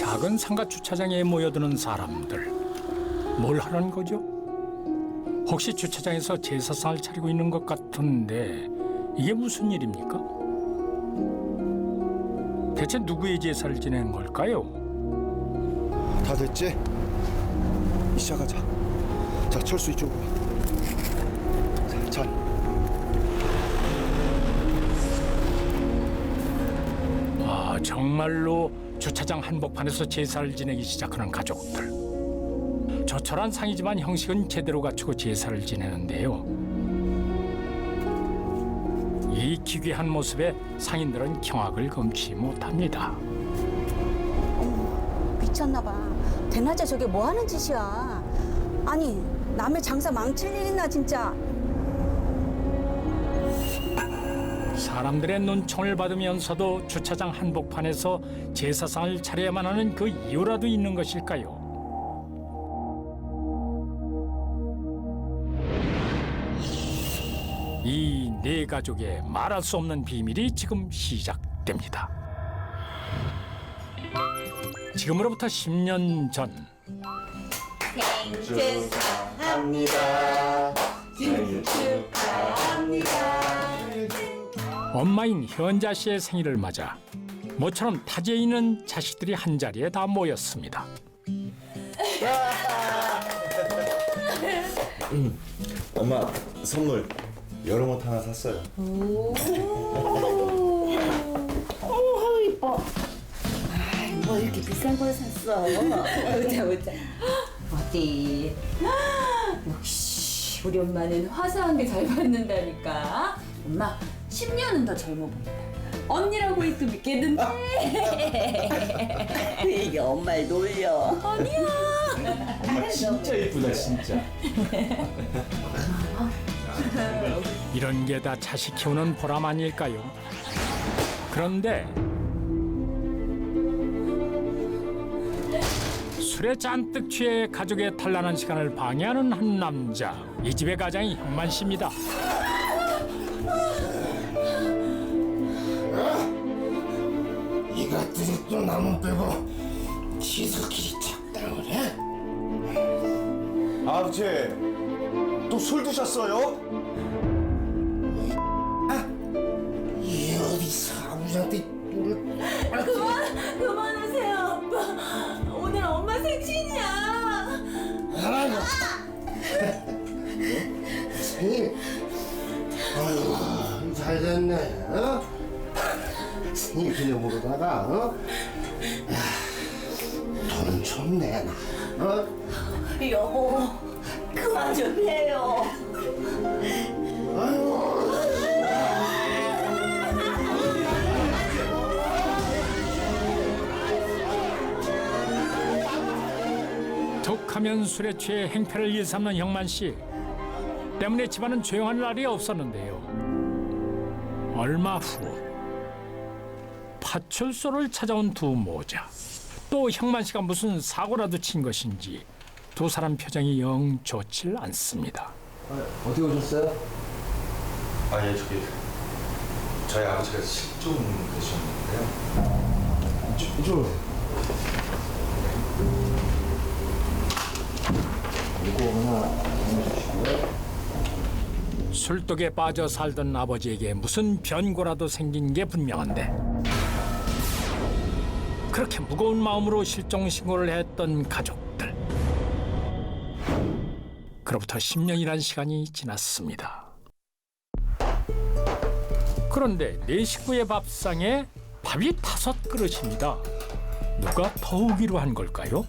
작은 상가 주차장에 모여드는 사람들. 뭘 하는 거죠? 혹시 주차장에서 제사상을 차리고 있는 것 같은데 이게 무슨 일입니까? 대체 누구의 제사를 지내는 걸까요? 다 됐지? 시작하자. 자, 철수 이쪽으로. 자, 아, 정말로 주차장 한복판에서 제사를 지내기 시작하는 가족들. 조촐한 상이지만 형식은 제대로 갖추고 제사를 지내는데요. 이 기괴한 모습에 상인들은 경악을 금치 못합니다. 미쳤나 봐. 대낮에 저게 뭐 하는 짓이야. 아니, 남의 장사 망칠 일 있나 진짜. 사람들의 눈총을 받으면서도 주차장 한복판에서 제사상을 차려야만 하는 그 이유라도 있는 것일까요? 이 네 가족의 말할 수 없는 비밀이 지금 시작됩니다. 지금으로부터 10년 전 생일 축하합니다. 생일 축하합니다. 엄마인 현자 씨의 생일을 맞아 모처럼 타지에 있는 자식들이 한자리에 다 모였습니다. 엄마 선물 여러 못 하나 샀어요. 오, 이뻐. 아이, 뭐 이렇게 비싼 걸 샀어. 보자, 보자. 어디? 역시 우리 엄마는 화사한 게 잘 받는다니까. 엄마 10년은 더 젊어 보인다. 언니라고 해도 믿겠는데. 이게 엄마를 놀려. 아니야. 엄마 진짜 예쁘다 진짜. 이런 게 다 자식 키우는 보람 아닐까요? 그런데 술에 잔뜩 취해 가족의 단란한 시간을 방해하는 한 남자. 이 집의 가장이 형만 씨입니다. 이것들이 또 나무 빼고 지들끼리 작당을 해? 아버지 또 술 드셨어요? 이 어디 사부장한테 꿀을 그만하세요, 아빠. 오늘 엄마 생신이야. 하라고 생일 아이고 잘 됐네 어? 생일 기념으로다가 어? 돈 좀 내놔 어? 여보, 그만 좀 해요. 아이고 툭하면 술에 취해 행패를 일삼는 형만 씨. 때문에 집안은 조용한 날이 없었는데요. 얼마 후 파출소를 찾아온 두 모자. 또 형만 씨가 무슨 사고라도 친 것인지 두 사람 표정이 영 좋질 않습니다. 어디 오셨어요? 아, 예, 저희 아버지가 실종되셨는데요. 이쪽. 이거 하나 주시고요. 술독에 빠져 살던 아버지에게 무슨 변고라도 생긴 게 분명한데 그렇게 무거운 마음으로 실종 신고를 했던 가족들. 그로부터 10년이란 시간이 지났습니다. 그런데 네 식구의 밥상에 밥이 5그릇입니다. 누가 더우기로 한 걸까요?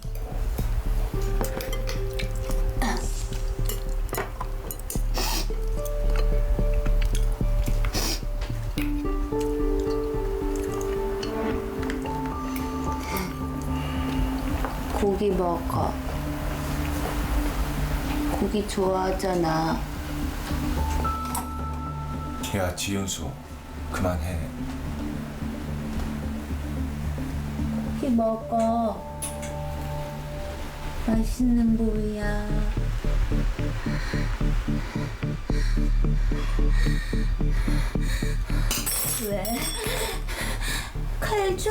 고기 먹어. 고기 좋아하잖아. 야, 지윤수, 그만해. 고기 먹어. 맛있는 부위야. 왜? 칼 줘?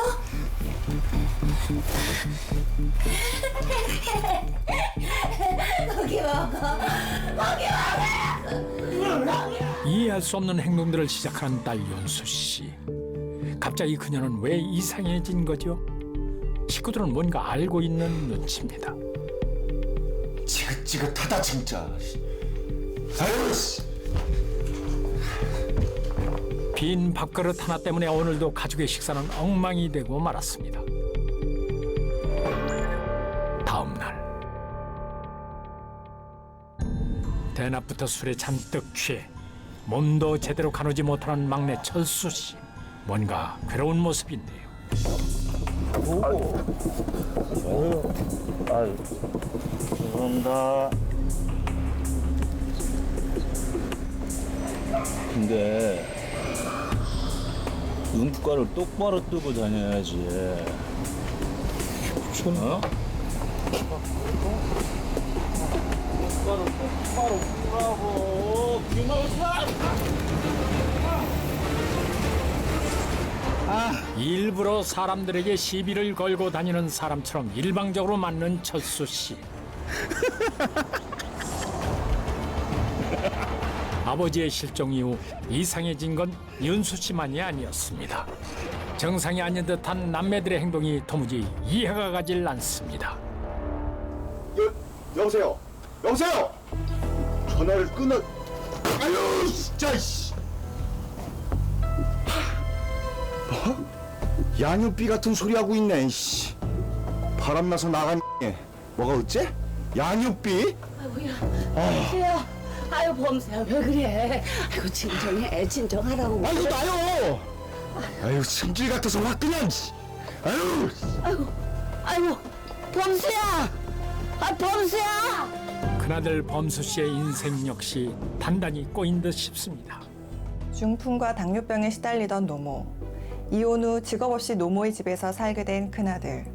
거기 먹어. 이해할 수 없는 행동들을 시작하는 딸 연수 씨. 갑자기 그녀는 왜 이상해진 거죠? 식구들은 뭔가 알고 있는 눈치입니다. 지긋지긋하다 진짜. 아유 씨. 빈 밥그릇 하나 때문에 오늘도 가족의 식사는 엉망이 되고 말았습니다. 다음 날 대낮부터 술에 잔뜩 취해 몸도 제대로 가누지 못하는 막내 철수 씨. 뭔가 괴로운 모습인데요. 죄송합니다. 근데 눈가를 똑바로 뜨고 다녀야지. 어? 눈가를 똑바로 뜨라고. 기마우스 일부러 사람들에게 시비를 걸고 다니는 사람처럼 일방적으로 맞는 철수 씨. 아버지의 실종 이후 이상해진 건 윤수 씨만이 아니었습니다. 정상이 아닌 듯한 남매들의 행동이 도무지 이해가 가질 않습니다. 여보세요. 여보세요. 전화를 끊어. 아유 진짜 씨. 뭐? 양육비 같은 소리 하고 있네. 씨. 바람나서 나간 뭐가 어째? 양육비? 범수야. 아유 범수야 왜 그래? 아이고 진정해. 진정하라고. 아유 나요. 아유 승질 같아서 확 그냥. 씨. 아유. 아이고 범수야. 아 범수야. 큰아들 범수 씨의 인생 역시 단단히 꼬인 듯 싶습니다. 중풍과 당뇨병에 시달리던 노모. 이혼 후 직업 없이 노모의 집에서 살게 된 큰아들.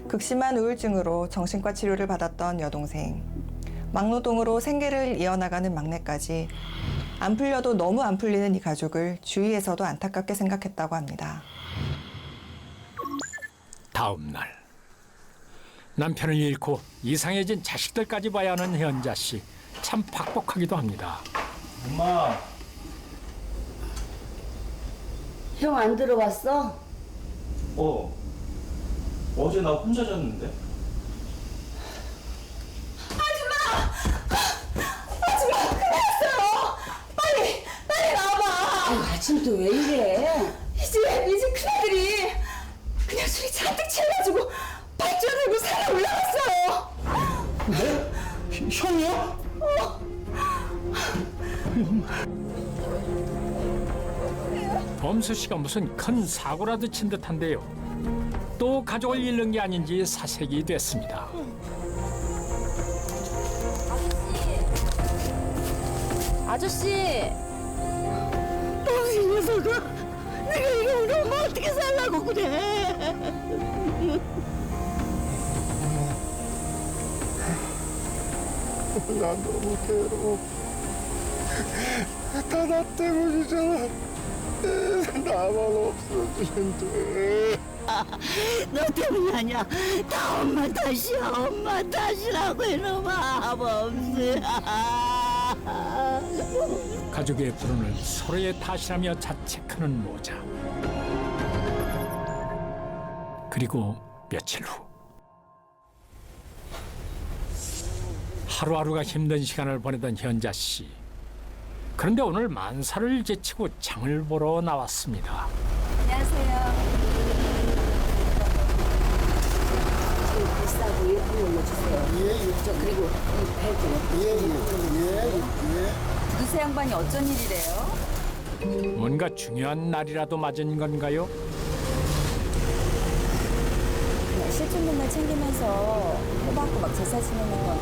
극심한 우울증으로 정신과 치료를 받았던 여동생. 막노동으로 생계를 이어나가는 막내까지 안 풀려도 너무 안 풀리는 이 가족을 주위에서도 안타깝게 생각했다고 합니다. 다음 날 남편을 잃고 이상해진 자식들까지 봐야 하는 현자 씨. 참 팍팍하기도 합니다. 엄마. 형 안 들어왔어? 어제 나 혼자 잤는데. 아침도 왜 이래? 이제 큰아들이 그냥 술이 잔뜩 취해가지고 발주 들고 산에 올라갔어요. 네? 형이요? 범수 씨가 무슨 큰 사고라도 친 듯한데요. 또 가족을 잃는 게 아닌지 사색이 됐습니다. 아저씨. 이 녀석아, 내가 이거 우리 엄마 어떻게 살라고 그래? 나 너무 괴로워. 다 나 때문이잖아. 나만 없어지면 돼. 너 때문이 아니야. 다 엄마 탓이야. 엄마 탓이라고 이놈아, 범수야. 가족의 불운을 서로의 탓이라며 자책하는 모자. 그리고 며칠 후 하루하루가 힘든 시간을 보내던 현자 씨. 그런데 오늘 만사를 제치고 장을 보러 나왔습니다. 비싸고 예쁜 걸로 주세요. 그리고 이 벨트. 두세 양반이 어쩐 일이래요? 뭔가 중요한 날이라도 맞은 건가요? 실종분만 챙기면서 호박고 막 제사 지내는 건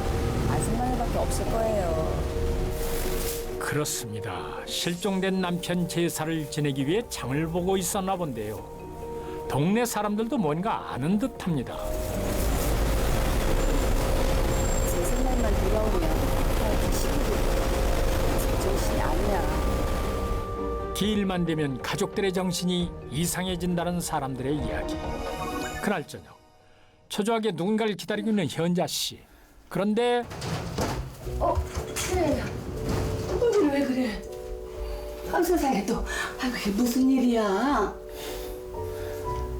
아줌마들밖에 없을 거예요. 그렇습니다. 실종된 남편 제사를 지내기 위해 장을 보고 있었나 본데요. 동네 사람들도 뭔가 아는 듯합니다. 제 생각엔 시간만 돌아오면 그 시기도 제정신이 아니야. 기일만 되면 가족들의 정신이 이상해진다는 사람들의 이야기. 그날 저녁 초조하게 누군가를 기다리고 있는 현자 씨. 그런데 얼굴이 왜 그래? 아, 세상에 또 그게 무슨 일이야?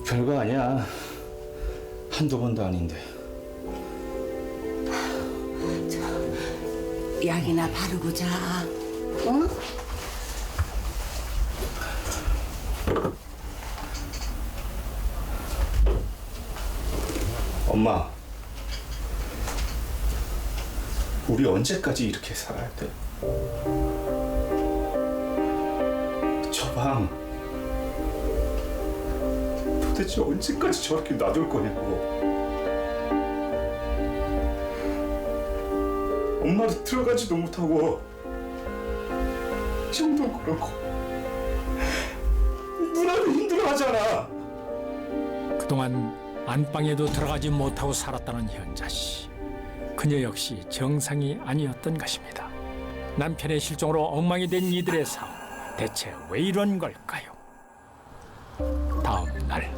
별거 아니야. 한두 번도 아닌데. 약이나 바르고 자. 응? 엄마, 우리 언제까지 이렇게 살아야 돼? 저 방 도대체 언제까지 저렇게 놔둘 거냐고. 엄마도 들어가지도 못하고 형도 그렇고 누나도 힘들어하잖아. 그동안 안방에도 들어가지 못하고 살았다는 현자 씨. 그녀 역시 정상이 아니었던 것입니다. 남편의 실종으로 엉망이 된 이들의 삶. 대체 왜 이런 걸까요? 다음 날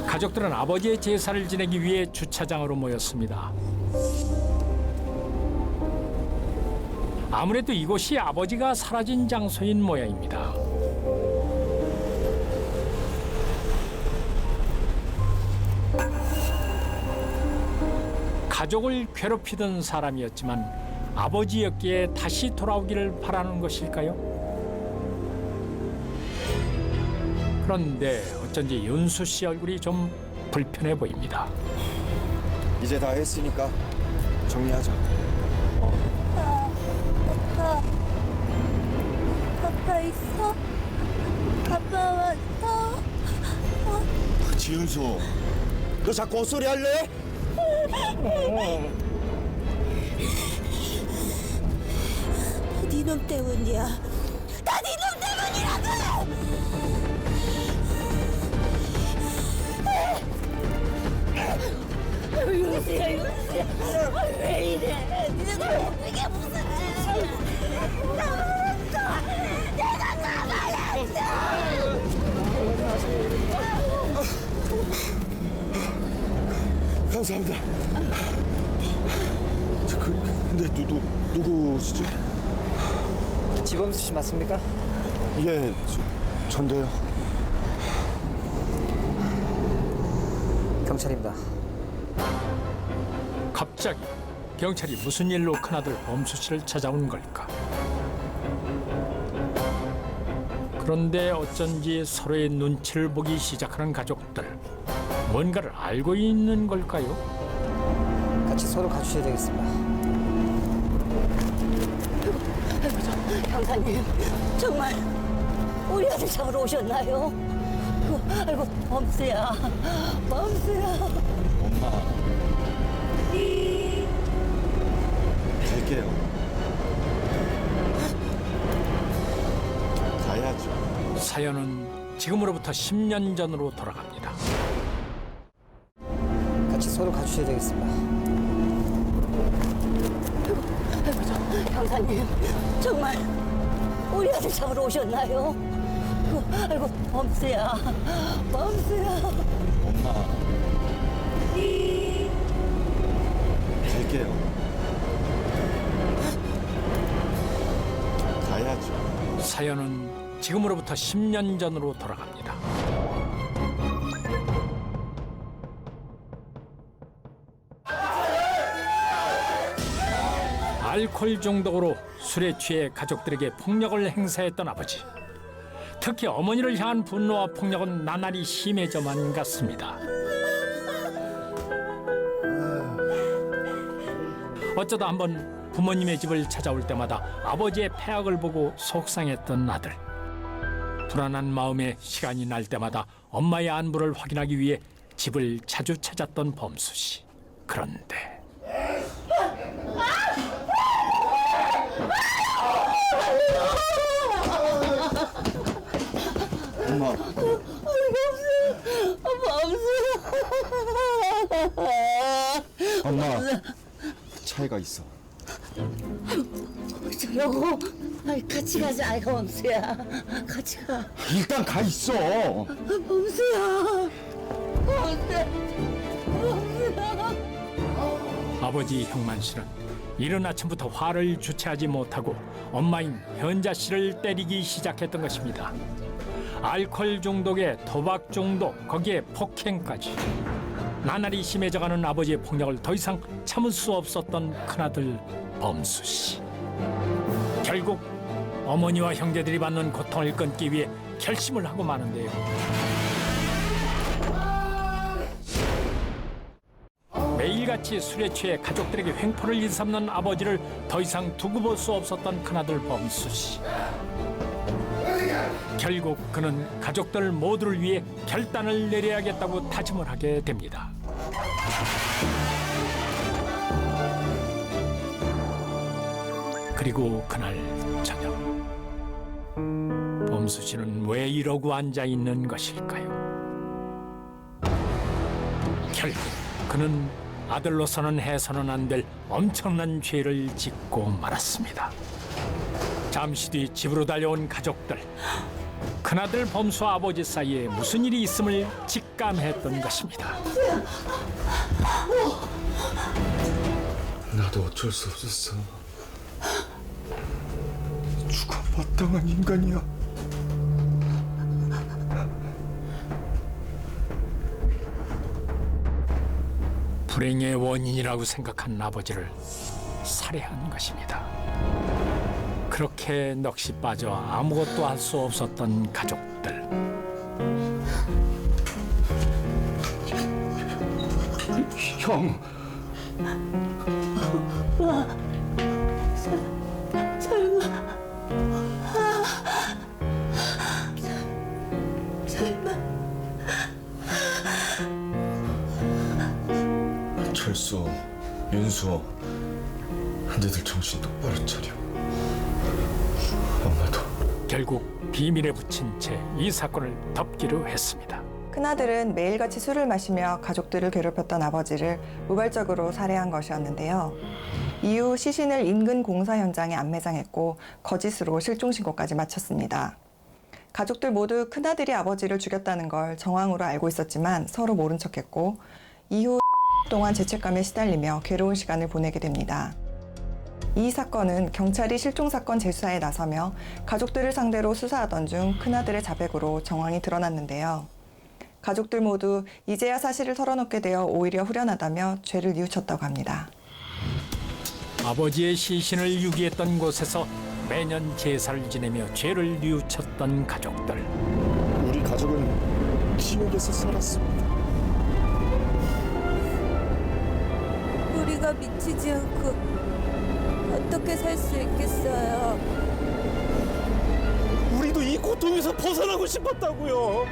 가족들은 아버지의 제사를 지내기 위해 주차장으로 모였습니다. 아무래도 이곳이 아버지가 사라진 장소인 모양입니다. 가족을 괴롭히던 사람이었지만 아버지였기에 다시 돌아오기를 바라는 것일까요? 그런데 어쩐지 윤수 씨 얼굴이 좀 불편해 보입니다. 이제 다 했으니까 정리하자. 아빠 있어? 아빠 왔어? 지윤수, 너 자꾸 헛소리 할래? 네놈 때문이야. 다 네놈 때문이라고! 윤수야, 윤수야. 왜 이래? 이게 무슨 일이야? 내가 가만히 감사합니다. 근데 누구시죠? 지범수 씨 맞습니까? 예, 전데요. 경찰입니다. 갑자기 경찰이 무슨 일로 큰아들 범수 씨를 찾아온 걸까? 그런데 어쩐지 서로의 눈치를 보기 시작하는 가족들. 뭔가를 알고 있는 걸까요? 같이 서로 가주셔야 되겠습니다. 형사님, 정말 우리 아들 잡으러 오셨나요? 아이고, 범수야, 범수야. 엄마, 갈게요. 가야죠. 사연은 지금으로부터 10년 전으로 돌아갑니다. 같이 서로 가주셔야 되겠습니다. 형사님, 정말 우리 아들 잡으러 오셨나요? 아이고, 범수야, 범수야. 엄마, 갈게요. 가야죠. 사연은 지금으로부터 10년 전으로 돌아갑니다. 알코올 중독으로 술에 취해 가족들에게 폭력을 행사했던 아버지. 특히 어머니를 향한 분노와 폭력은 나날이 심해져만 갔습니다. 어쩌다 한번 부모님의 집을 찾아올 때마다 아버지의 패악을 보고 속상했던 아들. 불안한 마음에 시간이 날 때마다 엄마의 안부를 확인하기 위해 집을 자주 찾았던 범수 씨. 그런데 엄마, 엄마, 자, 차이가 있어. 저러고 같이 가자. 아이고 범수야, 같이 가. 일단 가 있어. 범수야, 범수야. 아버지 형만 씨는 이른 아침부터 화를 주체하지 못하고 엄마인 현자 씨를 때리기 시작했던 것입니다. 알코올 중독에 도박 중독, 거기에 폭행까지. 나날이 심해져가는 아버지의 폭력을 더 이상 참을 수 없었던 큰아들 범수 씨. 결국 어머니와 형제들이 받는 고통을 끊기 위해 결심을 하고 마는데요. 매일같이 술에 취해 가족들에게 횡포를 일삼는 아버지를 더 이상 두고 볼 수 없었던 큰아들 범수 씨. 결국 그는 가족들 모두를 위해 결단을 내려야겠다고 다짐을 하게 됩니다. 그리고 그날 저녁, 범수 씨는 왜 이러고 앉아 있는 것일까요? 결국 그는 아들로서는 해서는 안 될 엄청난 죄를 짓고 말았습니다. 잠시 뒤 집으로 달려온 가족들. 큰아들 범수와 아버지 사이에 무슨 일이 있음을 직감했던 것입니다. 나도 어쩔 수 없었어. 죽어 마땅한 인간이야. 불행의 원인이라고 생각한 아버지를 살해한 것입니다. 그렇게 넋이 빠져 아무것도 할 수 없었던 가족들. 형. 철수, 윤수, 니들 정신 똑바로 차려. 엄마도. 결국 비밀에 붙인 채 이 사건을 덮기로 했습니다. 큰아들은 매일같이 술을 마시며 가족들을 괴롭혔던 아버지를 우발적으로 살해한 것이었는데요. 이후 시신을 인근 공사 현장에 안매장했고 거짓으로 실종신고까지 마쳤습니다. 가족들 모두 큰아들이 아버지를 죽였다는 걸 정황으로 알고 있었지만 서로 모른 척했고 이후 동안 죄책감에 시달리며 괴로운 시간을 보내게 됩니다. 이 사건은 경찰이 실종사건 재수사에 나서며 가족들을 상대로 수사하던 중 큰아들의 자백으로 정황이 드러났는데요. 가족들 모두 이제야 사실을 털어놓게 되어 오히려 후련하다며 죄를 뉘우쳤다고 합니다. 아버지의 시신을 유기했던 곳에서 매년 제사를 지내며 죄를 뉘우쳤던 가족들. 우리 가족은 지옥에서 살았습니다. 우리가 미치지 않고 어떻게 살 수 있겠어요? 우리도 이 고통에서 벗어나고 싶었다고요.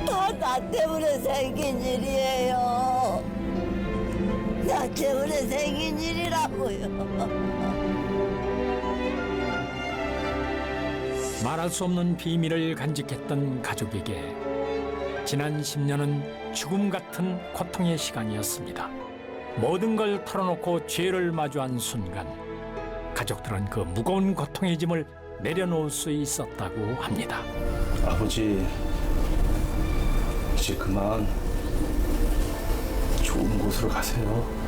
다 나 때문에 생긴 일이에요. 나 때문에 생긴 일이라고요. 말할 수 없는 비밀을 간직했던 가족에게 지난 10년은 죽음 같은 고통의 시간이었습니다. 모든 걸 털어놓고 죄를 마주한 순간 가족들은 그 무거운 고통의 짐을 내려놓을 수 있었다고 합니다. 아버지, 이제 그만 좋은 곳으로 가세요.